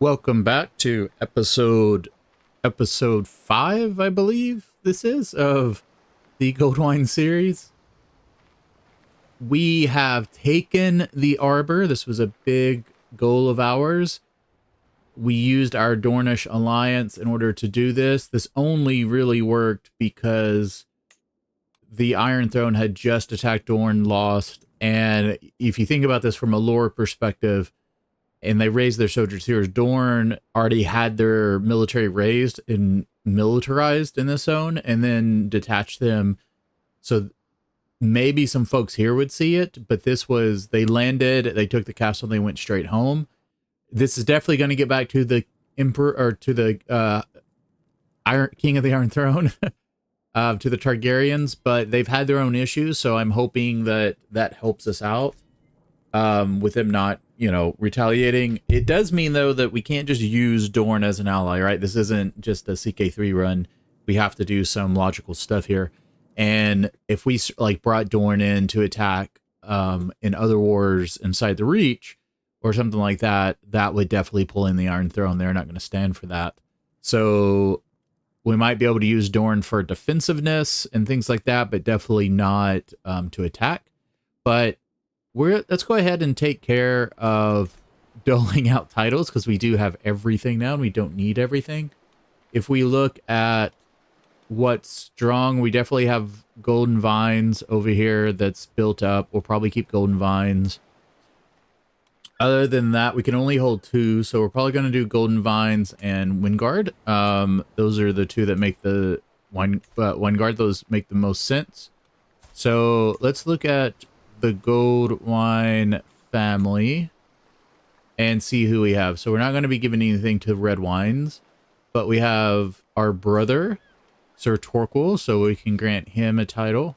Welcome back to episode 5, I believe this is, of the Goldwyne series. We have taken the Arbor. This was a big goal of ours. We used our Dornish alliance in order to do this. This only really worked because the Iron Throne had just attacked Dorne, lost, and if you think about this from a lore perspective, and they raised their soldiers here, Dorne already had their military raised and militarized in this zone, and then detached them. So maybe some folks here would see it, but this was, they landed, they took the castle, and they went straight home. This is definitely going to get back to the emperor, or to the King of the Iron Throne, to the Targaryens, but they've had their own issues, so I'm hoping that that helps us out with them not, retaliating. It does mean, though, that we can't just use Dorne as an ally, right? This isn't just a CK3 run. We have to do some logical stuff here. And if we, brought Dorne in to attack in other wars inside the Reach, or something like that, that would definitely pull in the Iron Throne. They're not going to stand for that. So we might be able to use Dorne for defensiveness and things like that, but definitely not to attack. But let's go ahead and take care of doling out titles, because we do have everything now and we don't need everything. If we look at what's strong, we definitely have golden vines over here that's built up. We'll probably keep golden vines. Other than that, we can only hold 2, so we're probably going to do golden vines and Wingard. Those are the 2 that make the Wingard. Those make the most sense. So let's look at the Goldwyne family and see who we have. So we're not going to be giving anything to red wines, but we have our brother, Sir Torquil, so we can grant him a title.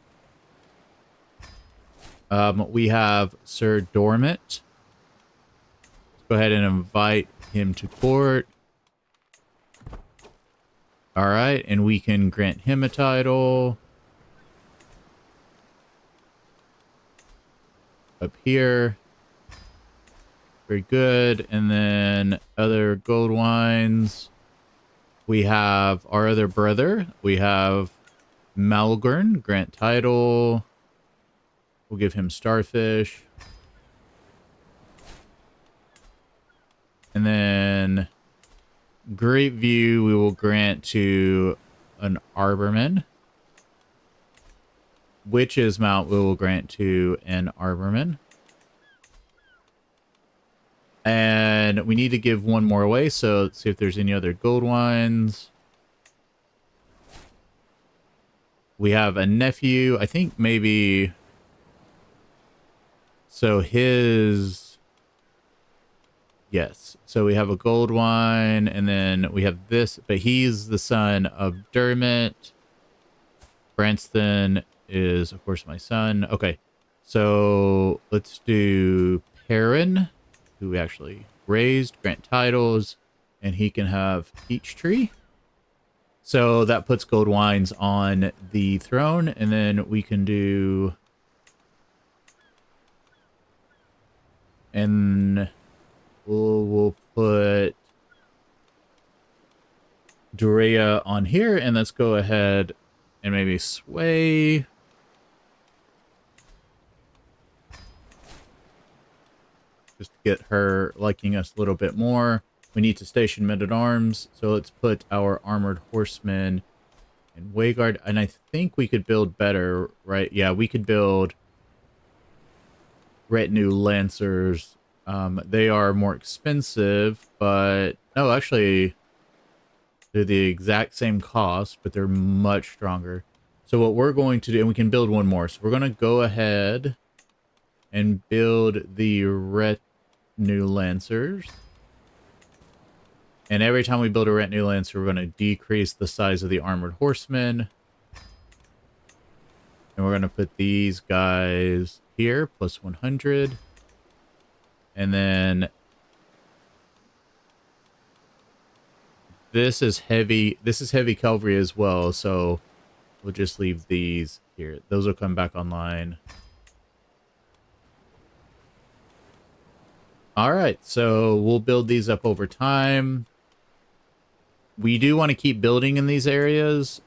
We have Sir Dormant. Let's go ahead and invite him to court. All right, and we can grant him a title. Up here. Very good. And then other Goldwynes. We have our other brother. We have Malgorn, grant title. We'll give him Starfish. And then Great View we will grant to an Arborman. Witch's Mount we will grant to an Arborman. And we need to give one more away, so let's see if there's any other Goldwynes. We have a nephew, I think maybe... So his... Yes, so we have a Goldwyne, and then we have this, but he's the son of Dermot. Branston is, of course, my son. Okay, so let's do Perrin, who we actually raised, grant titles, and he can have Peachtree. So that puts Goldwynes on the throne, and then we can do... And we'll put Dorea on here, and let's go ahead and maybe sway. Just to get her liking us a little bit more. We need to station men-at-arms, so let's put our armored horsemen in Wayguard. And I think we could build better, right? Yeah, we could build retinue lancers. They are more expensive, but... No, actually, they're the exact same cost, but they're much stronger. So what we're going to do... And we can build one more. So we're going to go ahead and build the retinue lancers. And every time we build a retinue lancer, we're going to decrease the size of the armored horsemen. And we're going to put these guys here, plus 100. And then this is heavy cavalry as well, so we'll just leave these here. Those will come back online. All right, so we'll build these up over time. We do want to keep building in these areas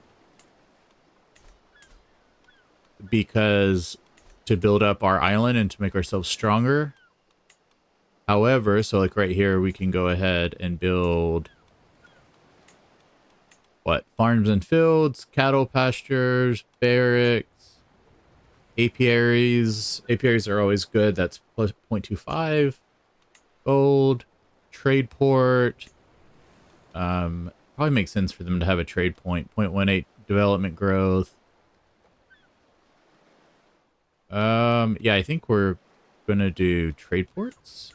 because to build up our island and to make ourselves stronger. However, so like right here, we can go ahead and build what? Farms and fields, cattle pastures, barracks, apiaries. Apiaries are always good. That's plus 0.25. Gold, trade port. Probably makes sense for them to have a trade point. 0.18 development growth. Yeah, I think we're gonna do trade ports.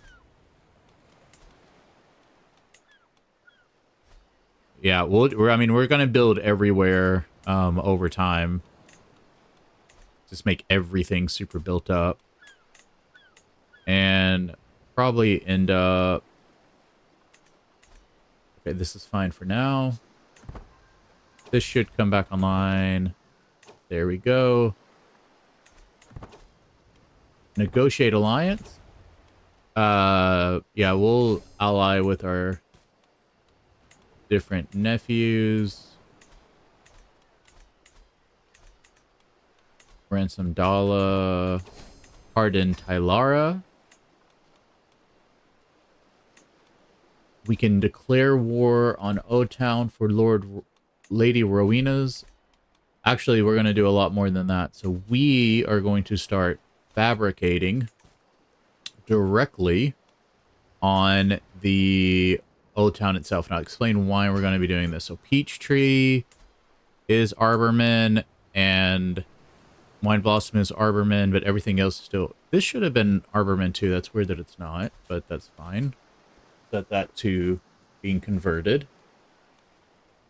Yeah, I mean, we're gonna build everywhere over time. Just make everything super built up. And probably end up... Okay, this is fine for now. This should come back online. There we go. Negotiate alliance. Yeah, we'll ally with our different nephews. Ransom Dala. Pardon Tylara. We can declare war on O-Town for Lady Rowena's. Actually, we're going to do a lot more than that. So we are going to start fabricating directly on the O-Town itself. And I'll explain why we're going to be doing this. So Peachtree is Arborman and Wine Blossom is Arborman, but everything else is still... This should have been Arborman too. That's weird that it's not, but that's fine. Set that to being converted.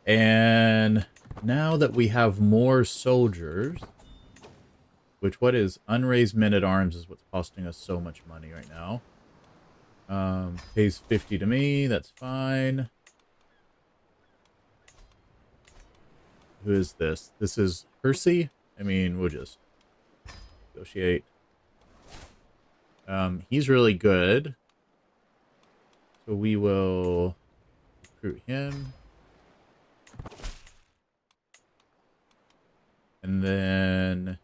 And now that we have more soldiers, which what is unraised men-at-arms is what's costing us so much money right now. Pays 50 to me, that's fine. Who is this? This is Percy? I mean, we'll just negotiate. He's really good. So we will recruit him. And then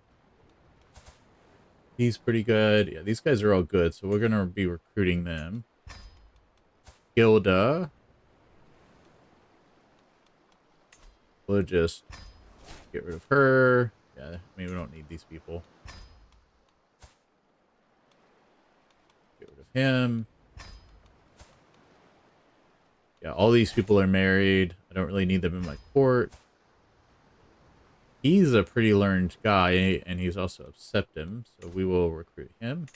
he's pretty good. Yeah, these guys are all good, so we're going to be recruiting them. Gilda. We'll just get rid of her. Yeah, I mean, we don't need these people. Get rid of him. Yeah, all these people are married. I don't really need them in my court. He's a pretty learned guy, and he's also a septim, so we will recruit him.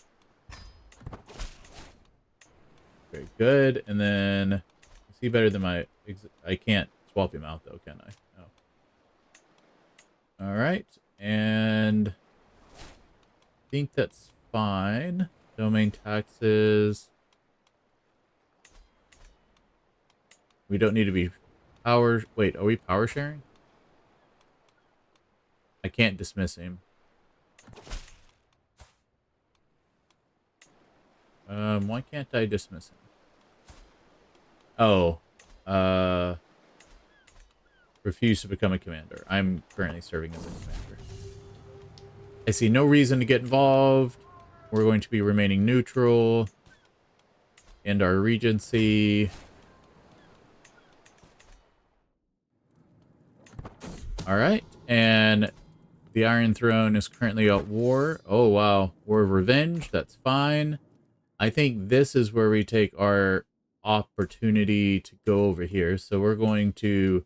Very good. And then, is he better than my... I can't swap him out, though, can I? No. All right. And I think that's fine. Domain taxes. We don't need to be power... Wait, are we power sharing? I can't dismiss him. Why can't I dismiss him? Oh. Refuse to become a commander. I'm currently serving as a commander. I see no reason to get involved. We're going to be remaining neutral. End our regency. Alright. And the Iron Throne is currently at war. Oh, wow. War of Revenge. That's fine. I think this is where we take our opportunity to go over here. So we're going to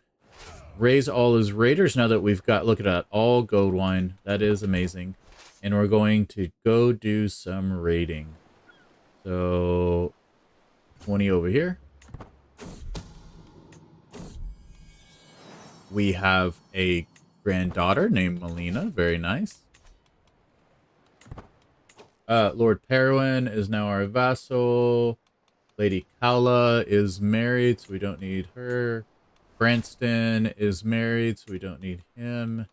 raise all his raiders now that we've got... Look at that. All Goldwyne. That is amazing. And we're going to go do some raiding. So 20 over here. We have a granddaughter named Melina. Very nice. Lord Perwin is now our vassal. Lady Kala is married, so we don't need her. Branston is married, so we don't need him.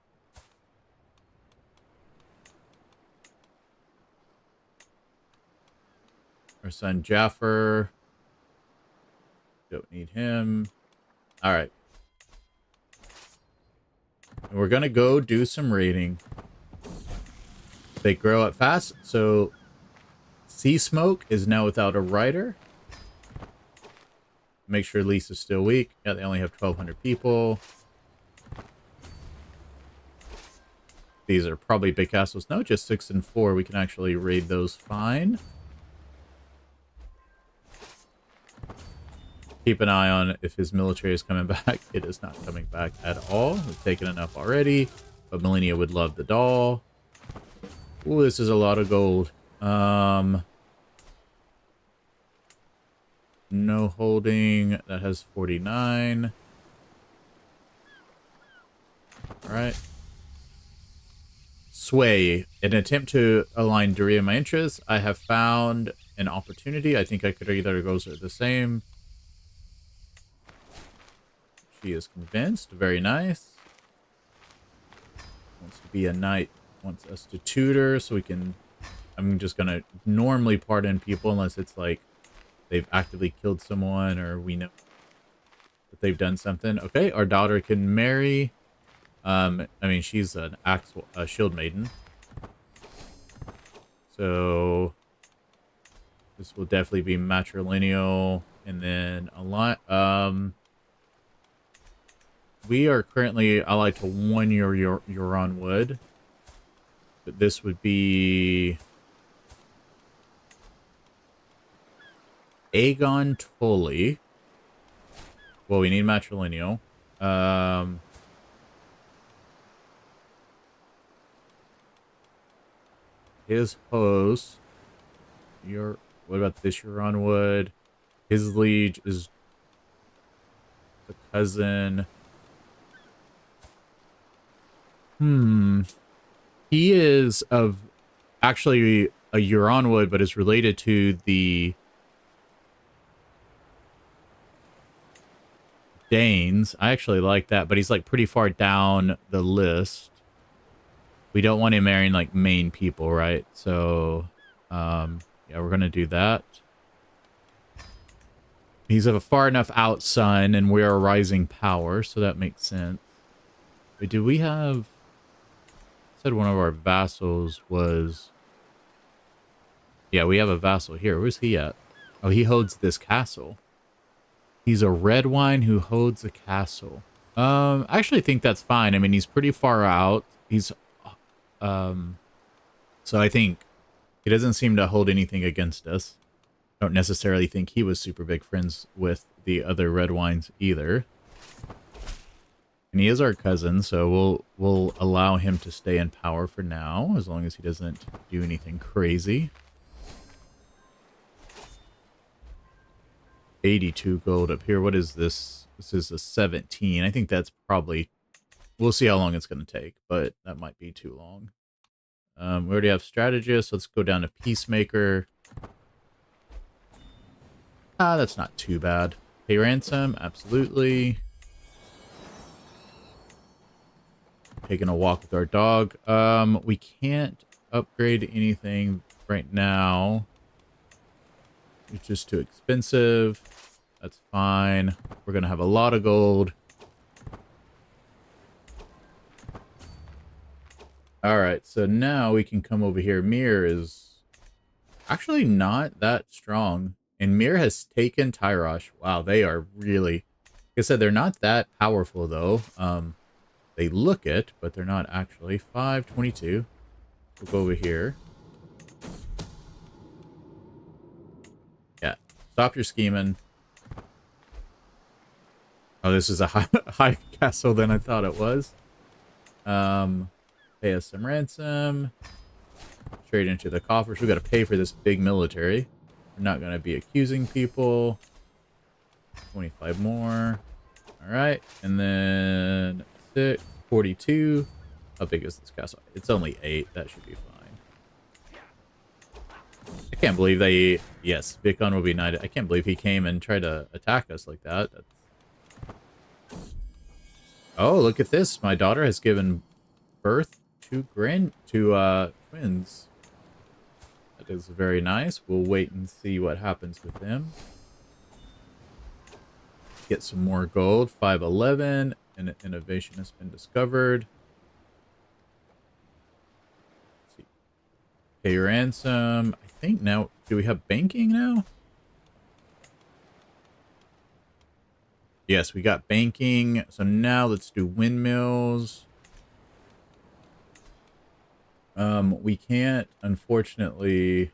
Our son Jaffer. Don't need him. All right. And we're going to go do some raiding. They grow up fast, so Sea Smoke is now without a rider. Make sure Lisa's still weak. Yeah, they only have 1,200 people. These are probably big castles. No, just 6 and 4. We can actually raid those fine. Keep an eye on if his military is coming back. It is not coming back at all. We've taken enough already. But Melania would love the doll. Ooh, this is a lot of gold. No holding. That has 49. Alright. Sway. In an attempt to align Doria and my interests, I have found an opportunity. I think I could either go the same. She is convinced. Very nice. Wants to be a knight. Wants us to tutor so we can... I'm just going to normally pardon people unless it's like they've actively killed someone or we know that they've done something. Okay, our daughter can marry. I mean, she's an shield maiden. So this will definitely be matrilineal. And then a lot... we are currently allied to 1 Euron wood. But this would be... Aegon Tully. Well, we need matrilineal. His host. What about this Euron wood? His liege is the cousin. He is of actually a Euron wood, but is related to the Danes. I actually like that, but he's like pretty far down the list. We don't want him marrying like main people, right? So, yeah, we're gonna do that. He's of a far enough out son, and we are a rising power, so that makes sense. But do we have... Said one of our vassals was... Yeah, we have a vassal here. Where's he at? Oh, he holds this castle. He's a red wine who holds a castle. I actually think that's fine. I mean, he's pretty far out. He's... So I think he doesn't seem to hold anything against us. Don't necessarily think he was super big friends with the other red wines either. And he is our cousin, so we'll allow him to stay in power for now, as long as he doesn't do anything crazy. 82 gold up here. What is this? This is a 17. I think that's probably... We'll see how long it's going to take, but that might be too long. We already have strategist. Let's go down to peacemaker. Ah, that's not too bad. Pay ransom, absolutely. Taking a walk with our dog. We can't upgrade anything right now. It's just too expensive. That's fine. We're gonna have a lot of gold. Alright, so now we can come over here. Mir is actually not that strong. And Mir has taken Tyrosh. Wow, they are really... Like I said, they're not that powerful, though. They look it, but they're not actually. 522. We'll go over here. Yeah. Stop your scheming. Oh, this is a high castle than I thought it was. Pay us some ransom. Straight into the coffers. We got to pay for this big military. We're not going to be accusing people. 25 more. All right. And then 42. How big is this castle? It's only 8. That should be fine. I can't believe they... Yes, Vicon will be knighted. I can't believe he came and tried to attack us like that. Oh, look at this. My daughter has given birth to twins. That is very nice. We'll wait and see what happens with him. Get some more gold. 511. An innovation has been discovered. Let's see. Pay ransom. I think now... Do we have banking now? Yes, we got banking. So now let's do windmills. We can't, unfortunately...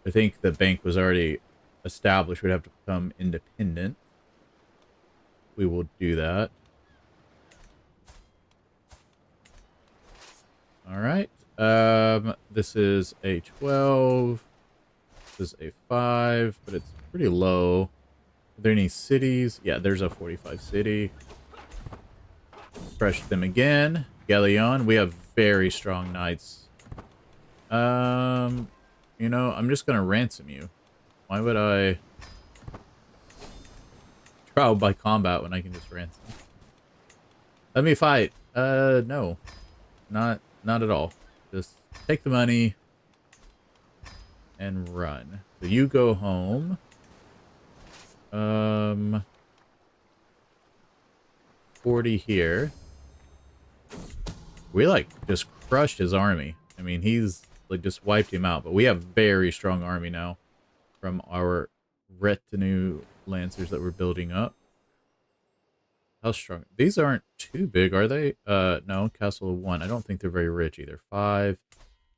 I think the bank was already established. We'd have to become independent. We will do that. All right. This is a 12. This is a 5, but it's pretty low. Are there any cities? Yeah, there's a 45 city. Crush them again. Galleon. We have very strong knights. You know, I'm just gonna ransom you. Why would I trial by combat when I can just ransom? Let me fight. No. Not at all. Just take the money and run. So you go home. 40 here. We like just crushed his army. I mean, he's like just wiped him out, but we have very strong army now from our retinue lancers that we're building up. How strong? These aren't too big, are they? No, Castle 1. I don't think they're very rich either. 5,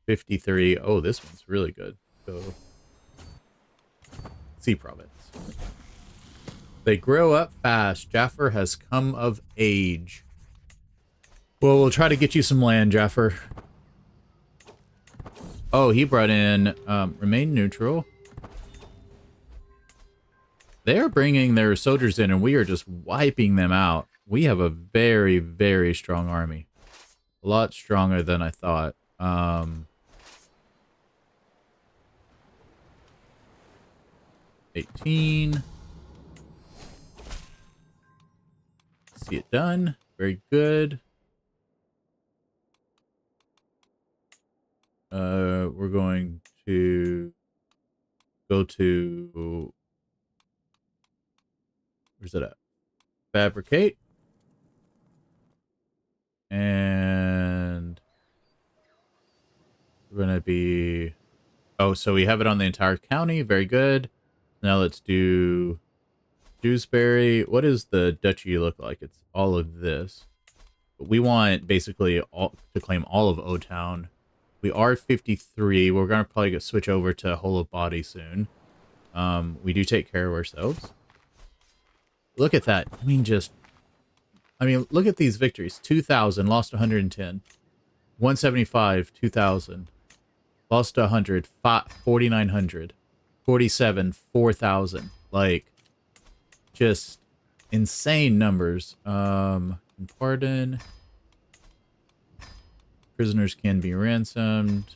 53. Oh, this one's really good. So, Sea Province. They grow up fast. Jaffer has come of age. Well, we'll try to get you some land, Jaffer. Oh, he brought in remain neutral. They're bringing their soldiers in, and we are just wiping them out. We have a very, very strong army. A lot stronger than I thought. 18. See it done. Very good. We're going to go to... Where's it at? Fabricate. And we're going to be... Oh, so we have it on the entire county. Very good. Now let's do Dewsbury. What does the duchy look like? It's all of this. But we want basically to claim all of O-Town. We are 53. We're going to probably switch over to Whole of Body soon. We do take care of ourselves. Look at that. I mean, look at these victories. 2,000, lost 110. 175, 2,000. Lost 100, 4,900. 47, 4,000. Like, just insane numbers. Pardon. Prisoners can be ransomed.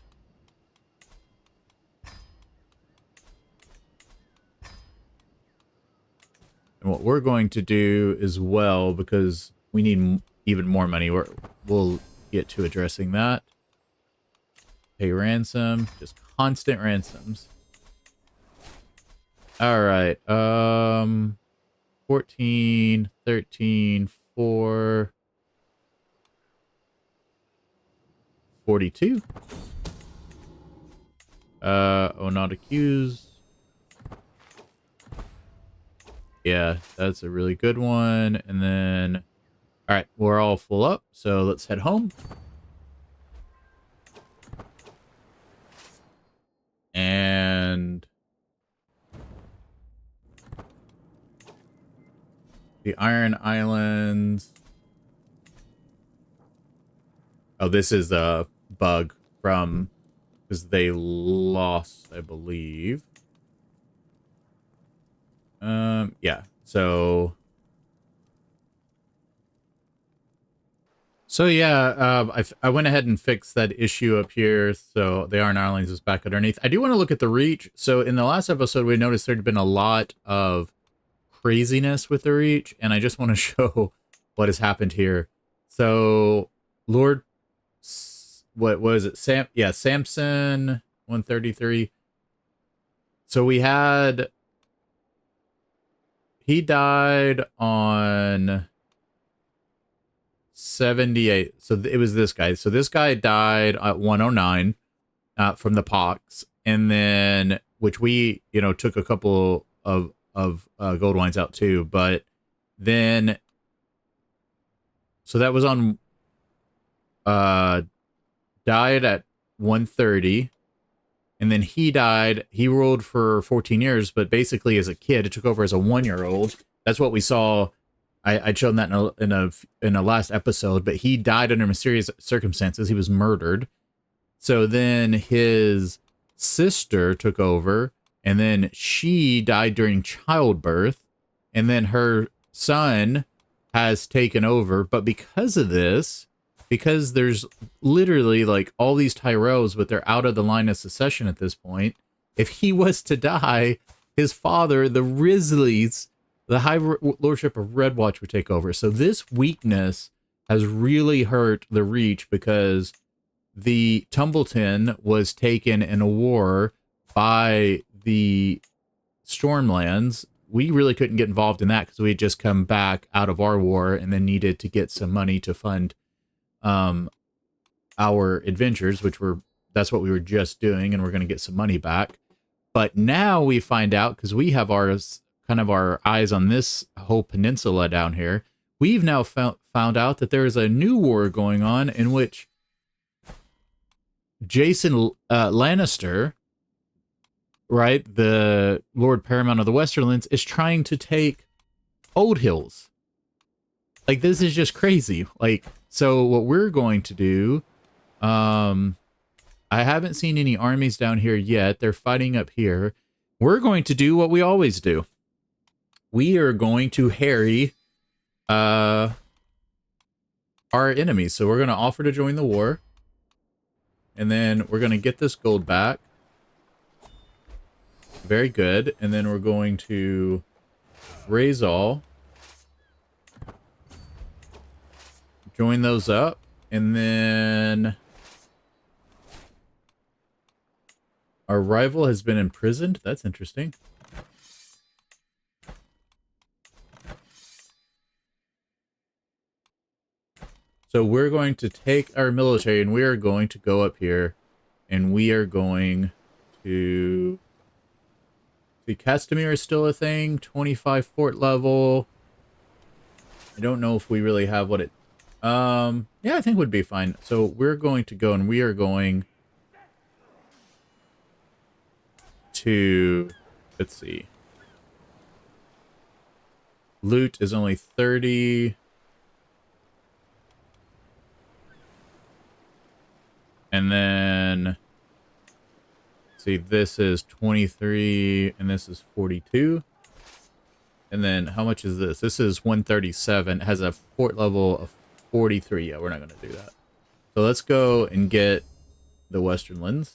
And what we're going to do as well, because we need even more money, we'll get to addressing that. Pay ransom. Just constant ransoms. All right. 14, 13, 4, 42. Oh, not accused. Yeah, that's a really good one. And then, all right, we're all full up. So let's head home. And the Iron Islands. Oh, this is a bug from, because they lost, I believe. Yeah. So yeah, I went ahead and fixed that issue up here. So the Iron Islands is back underneath. I do want to look at the reach. So in the last episode, we noticed there'd been a lot of craziness with the reach, and I just want to show what has happened here. So Lord what was it? Samson 133. So we had, he died on 78. So it was this guy. So this guy died at 109 from the pox, and then which we took a couple of Goldwynes out too, but then so that was on died at 130. And then he died. He ruled for 14 years, but basically as a kid, it took over as a 1-year-old. That's what we saw. I'd shown that in a last episode, but he died under mysterious circumstances. He was murdered. So then his sister took over, and then she died during childbirth, and then her son has taken over. But because of this, because there's literally like all these Tyrells, but they're out of the line of succession at this point. If he was to die, his father, the Risley's, the High Lordship of Redwatch would take over. So this weakness has really hurt the Reach, because the Tumbleton was taken in a war by the Stormlands. We really couldn't get involved in that because we had just come back out of our war and then needed to get some money to fund our adventures, that's what we were just doing, and we're going to get some money back. But now we find out, because we have our eyes on this whole peninsula down here, we've now found out that there is a new war going on in which Jason Lannister, right, the Lord Paramount of the Westerlands, is trying to take Old Hills. Like, this is just crazy. Like, so what we're going to do, I haven't seen any armies down here yet. They're fighting up here. We're going to do what we always do. We are going to harry our enemies. So we're going to offer to join the war. And then we're going to get this gold back. Very good. And then we're going to raise all. Join those up, and then our rival has been imprisoned. That's interesting. So we're going to take our military, and we are going to go up here, and we are going to... See, Castamere is still a thing. 25 fort level. I don't know if we really have what it... yeah, I think would be fine. So we're going to go, and we are going to, let's see. Loot is only 30. And then, see, this is 23, and this is 42. And then, how much is this? This is 137. It has a fort level of 43. Yeah, we're not going to do that. So let's go and get the Westerlands.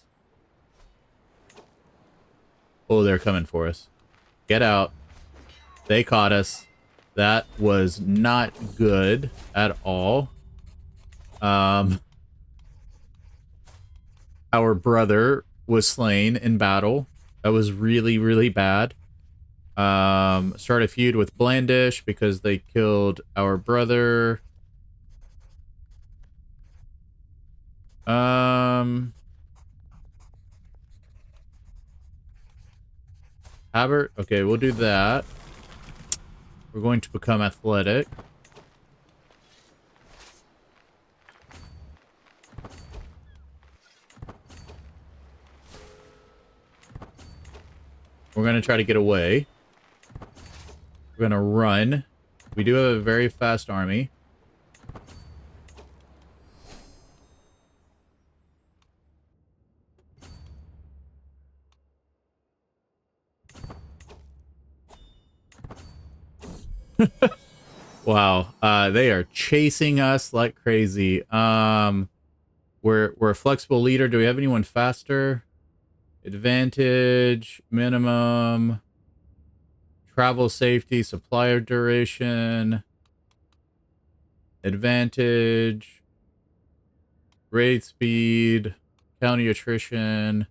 Oh, they're coming for us. Get out. They caught us. That was not good at all. Our brother was slain in battle. That was really, really bad. Start a feud with Blandish because they killed our brother. Habert. Okay, we'll do that. We're going to become athletic. We're going to try to get away. We're going to run. We do have a very fast army. Wow. They are chasing us like crazy. We're a flexible leader. Do we have anyone faster? Advantage, minimum, travel safety, supplier duration, advantage, Raid speed, county attrition.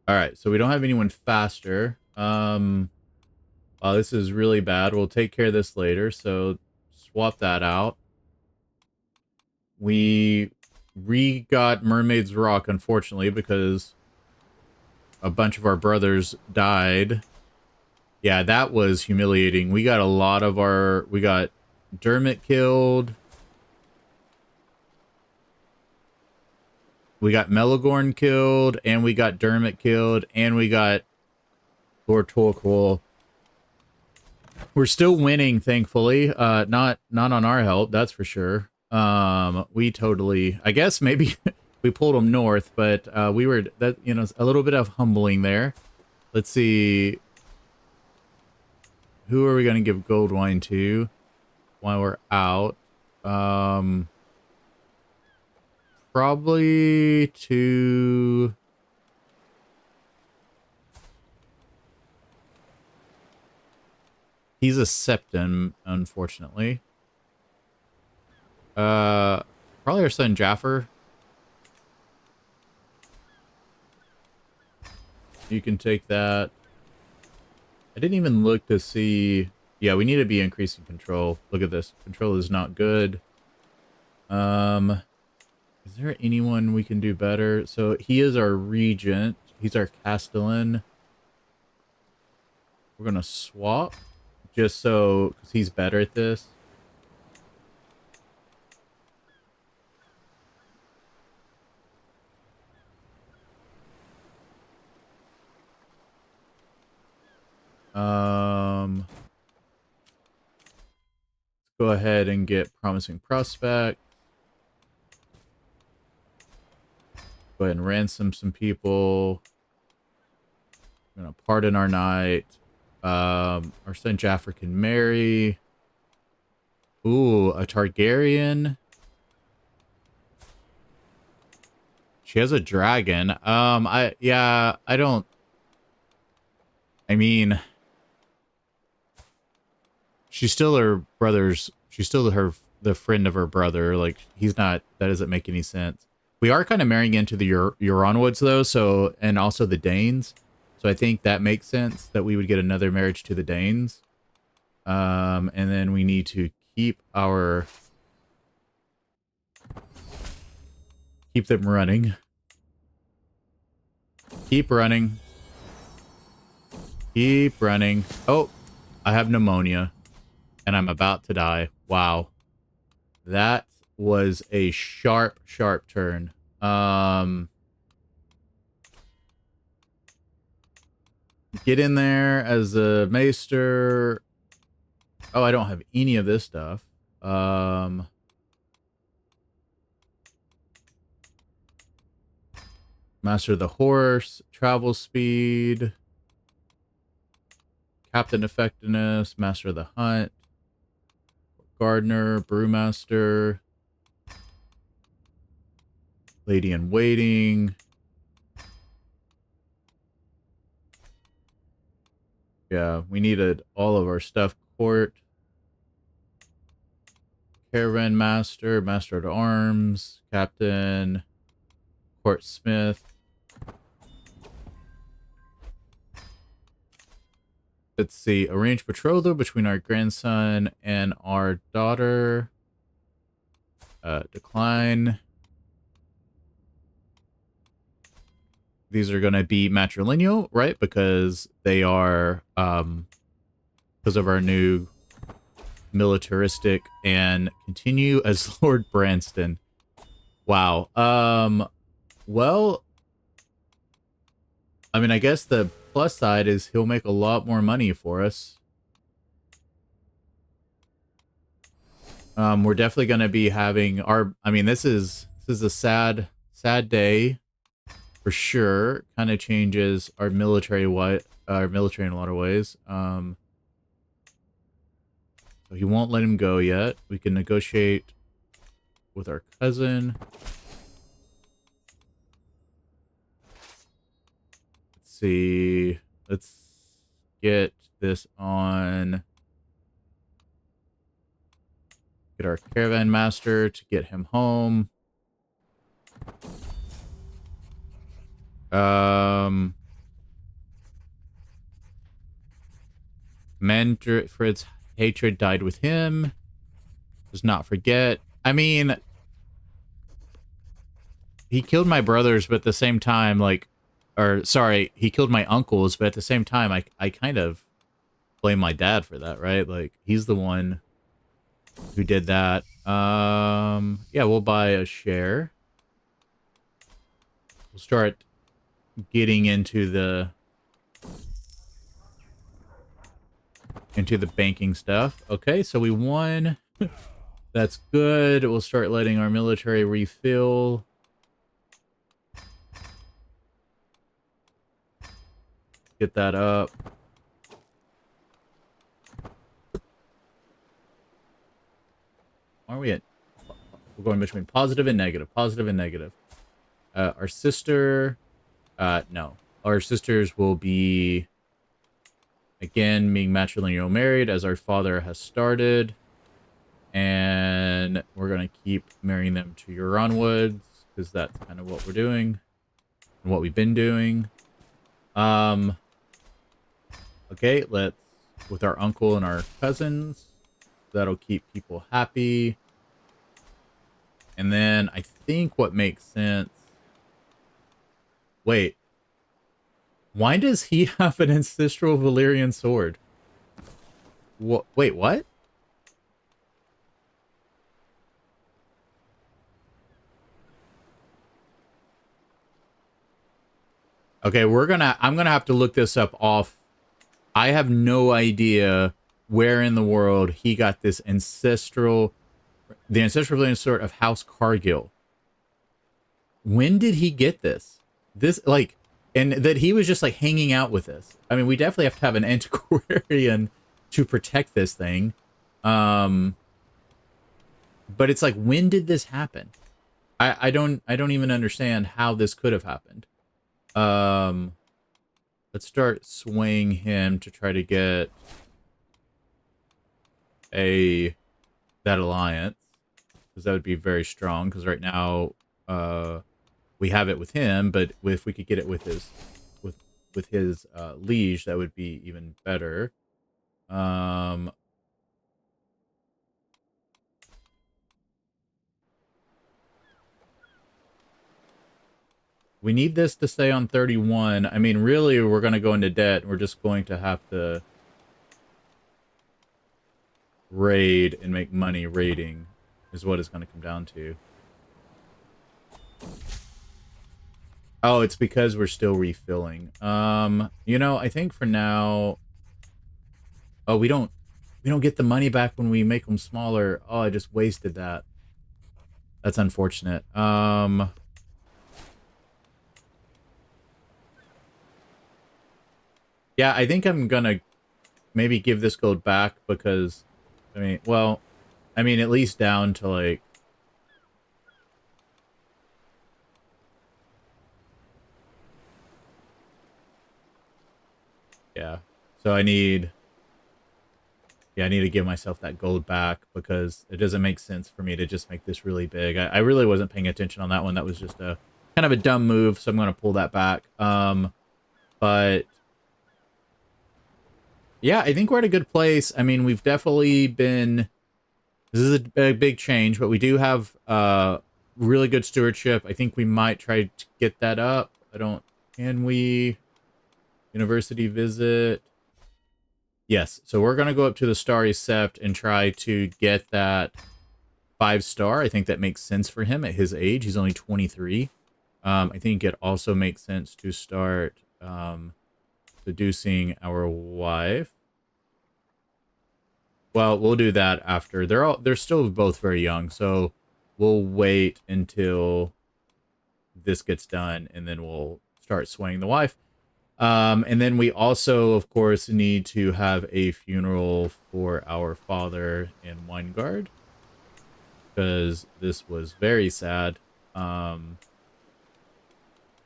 All right, so we don't have anyone faster. This is really bad. We'll take care of this later, so swap that out. We got Mermaid's Rock, unfortunately, because a bunch of our brothers died. Yeah, that was humiliating. We got a lot of our... We got Dermot killed. We got Melagorn killed, and we got Dermot killed, and we got Lord Torquil. We're still winning, thankfully. Not on our help, that's for sure. We totally... I guess maybe we pulled them north, but we were... that, you know, a little bit of humbling there. Let's see... Who are we going to give Goldwyne to while we're out? Probably to... He's a septon, unfortunately. Probably our son Jaffer. You can take that. I didn't even look to see... Yeah, we need to be increasing control. Look at this. Control is not good. Is there anyone we can do better? So he is our regent. He's our castellan. We're going to swap. Just so... Because he's better at this. Let's go ahead and get Promising Prospect. Go ahead and ransom some people. I'm gonna pardon our knight. Our son Jaffer can marry. Ooh, a Targaryen. She has a dragon. I don't... I mean... She's still her brother's... She's still the friend of her brother. Like, he's not... That doesn't make any sense. We are kind of marrying into the Euronwoods, though, so... And also the Danes. So I think that makes sense that we would get another marriage to the Danes. And then we need to keep our... Keep them running. Keep running. Keep running. Oh, I have pneumonia. And I'm about to die. Wow. That was a sharp, sharp turn. Get in there as a maester. Oh, I don't have any of this stuff. Master of the horse, travel speed, captain effectiveness, master of the hunt, gardener, brewmaster, lady in waiting. Yeah, we needed all of our stuff. Court, caravan master, master at arms, captain, court smith. Let's see, arrange betrothal between our grandson and our daughter. Decline. These are going to be matrilineal, right? Because they are, because of our new militaristic, and continue as Lord Branston. Wow. Well, I mean, I guess the plus side is he'll make a lot more money for us. We're definitely going to be having our... I mean, this is a sad day for sure. Kind of changes our military in a lot of ways. So he won't let him go yet. We can negotiate with our cousin. Let's see. Let's get this on... Get our caravan master to get him home. Medrick for its hatred died with him. Does not forget. I mean, he killed my brothers, but at the same time, like, or sorry, he killed my uncles, but at the same time, I kind of blame my dad for that, right? Like, he's the one who did that. Yeah, we'll buy a share. We'll start getting into the banking stuff. Okay, so we won. That's good. We'll start letting our military refill. Get that up. Where are we at? We're going between positive and negative. Positive and negative. Our sister... no. Our sisters will be... Again, being matrilineal married as our father has started. And we're going to keep marrying them to Euron Woods, because that's kind of what we're doing. And what we've been doing. Okay, let's... With our uncle and our cousins. That'll keep people happy. And then I think what makes sense... Wait. Why does he have an ancestral Valyrian sword? What? Wait, what? Okay, I'm gonna have to look this up off. I have no idea where in the world he got this the ancestral Valyrian sword of House Cargill. When did he get this? This, like, and that he was just, like, hanging out with this. I mean, we definitely have to have an antiquarian to protect this thing. But it's like, when did this happen? I don't even understand how this could have happened. Let's start swaying him to try to get that alliance, because that would be very strong. Because right now, we have it with him, but if we could get it with his liege, that would be even better. We need this to stay on 31. I mean, really, we're going to go into debt. We're just going to have to raid and make money raiding is what it's going to come down to. Oh, it's because we're still refilling. You know, I think for now... Oh, we don't get the money back when we make them smaller. Oh, I just wasted that. That's unfortunate. Yeah, I think I'm gonna maybe give this gold back because, I mean, well, I mean, at least down to, like... Yeah, so I need to give myself that gold back because it doesn't make sense for me to just make this really big. I really wasn't paying attention on that one. That was just a kind of a dumb move, so I'm going to pull that back. But yeah, I think we're at a good place. I mean, we've definitely been... This is a big change, but we do have really good stewardship. I think we might try to get that up. Can we... University visit... Yes, so we're going to go up to the Starry Sept and try to get that 5-star. I think that makes sense for him at his age. He's only 23. I think it also makes sense to start seducing our wife. Well, we'll do that after. They're still both very young, so we'll wait until this gets done, and then we'll start swaying the wife. And then we also, of course, need to have a funeral for our father in Winegard, because this was very sad. And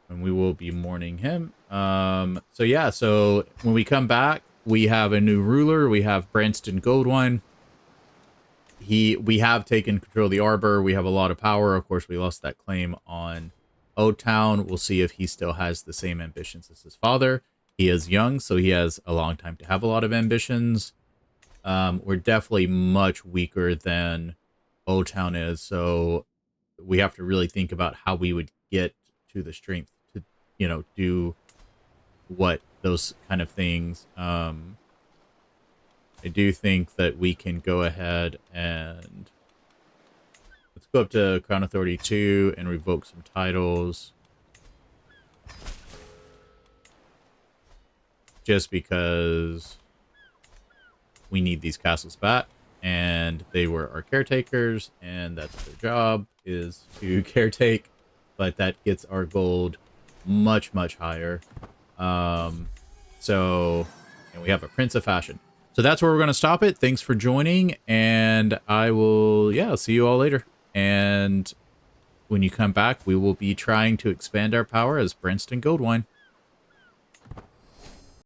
we will be mourning him. So yeah, so when we come back, we have a new ruler. We have Branston Goldwyne. we have taken control of the Arbor. We have a lot of power. Of course, we lost that claim on O Town. We'll see if he still has the same ambitions as his father. He is young, so he has a long time to have a lot of ambitions. We're definitely much weaker than O Town is, so we have to really think about how we would get to the strength to, do what those kind of things. I do think that we can go ahead and let's go up to Crown Authority 2 and revoke some titles. Just because we need these castles back, and they were our caretakers, and that's their job, is to caretake, but that gets our gold much, much higher. So, and we have a Prince of Fashion. So that's where we're going to stop it. Thanks for joining, and I will, see you all later. And when you come back, we will be trying to expand our power as Branston Goldwyne.